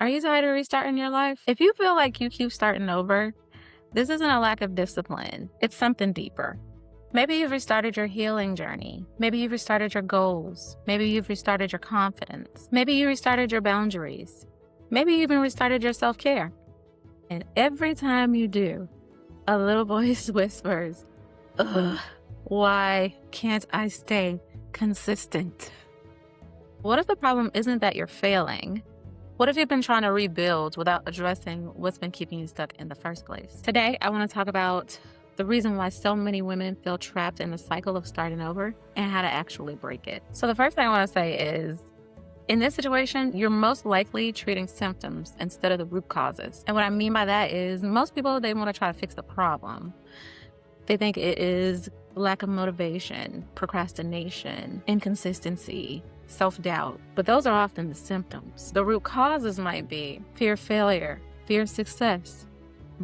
Are you tired of restarting your life? If you feel like you keep starting over, this isn't a lack of discipline. It's something deeper. Maybe you've restarted your healing journey. Maybe you've restarted your goals. Maybe you've restarted your confidence. Maybe you restarted your boundaries. Maybe you even restarted your self-care. And every time you do, a little voice whispers, ugh, why can't I stay consistent? What if the problem isn't that you're failing? What if you've been trying to rebuild without addressing what's been keeping you stuck in the first place? Today, I want to talk about the reason why so many women feel trapped in the cycle of starting over and how to actually break it. So the first thing I want to say is, in this situation, you're most likely treating symptoms instead of the root causes. And what I mean by that is most people, they want to try to fix the problem. They think it is lack of motivation, procrastination, inconsistency, self-doubt. But those are often the symptoms. The root causes might be fear of failure, fear of success,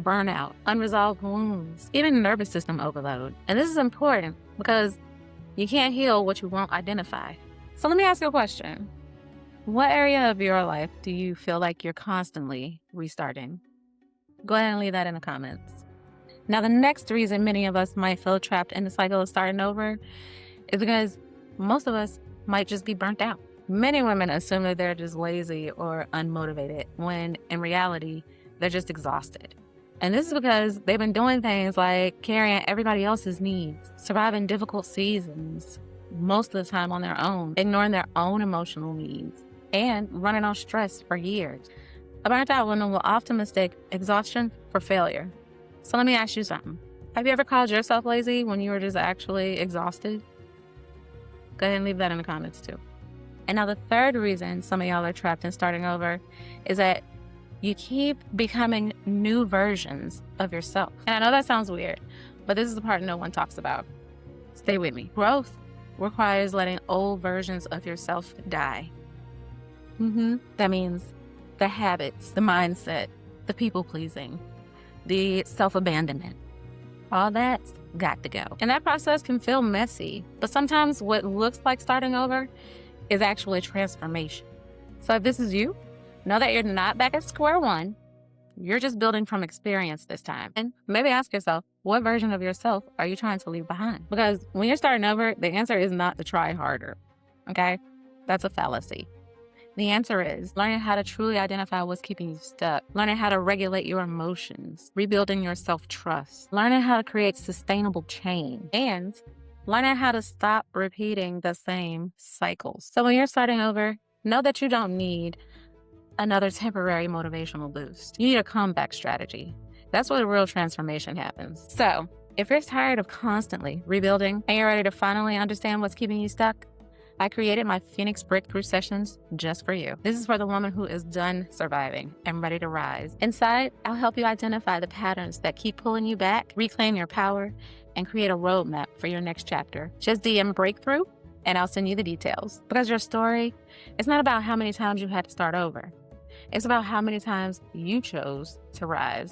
burnout, unresolved wounds, even nervous system overload. And this is important because you can't heal what you won't identify. So let me ask you a question. What area of your life do you feel like you're constantly restarting? Go ahead and leave that in the comments. Now, the next reason many of us might feel trapped in the cycle of starting over is because most of us might just be burnt out. Many women assume that they're just lazy or unmotivated when in reality, they're just exhausted. And this is because they've been doing things like carrying everybody else's needs, surviving difficult seasons, most of the time on their own, ignoring their own emotional needs, and running on stress for years. A burnt out woman will often mistake exhaustion for failure. So let me ask you something. Have you ever called yourself lazy when you were just actually exhausted? Go ahead and leave that in the comments too. And now the third reason some of y'all are trapped in starting over is that you keep becoming new versions of yourself. And I know that sounds weird, but this is the part no one talks about. Stay with me. Growth requires letting old versions of yourself die. That means the habits, the mindset, the people-pleasing, the self-abandonment. All that's got to go. And that process can feel messy, but sometimes what looks like starting over is actually transformation. So if this is you, know that you're not back at square one. You're just building from experience this time. And maybe ask yourself, what version of yourself are you trying to leave behind? Because when you're starting over, the answer is not to try harder, okay? That's a fallacy. The answer is learning how to truly identify what's keeping you stuck, learning how to regulate your emotions, rebuilding your self-trust, learning how to create sustainable change, and learning how to stop repeating the same cycles. So when you're starting over, know that you don't need another temporary motivational boost. You need a comeback strategy. That's where real transformation happens. So if you're tired of constantly rebuilding and you're ready to finally understand what's keeping you stuck, I created my Phoenix Breakthrough Sessions just for you. This is for the woman who is done surviving and ready to rise. Inside, I'll help you identify the patterns that keep pulling you back, reclaim your power, and create a roadmap for your next chapter. Just DM Breakthrough, and I'll send you the details. Because your story, it's not about how many times you had to start over. It's about how many times you chose to rise.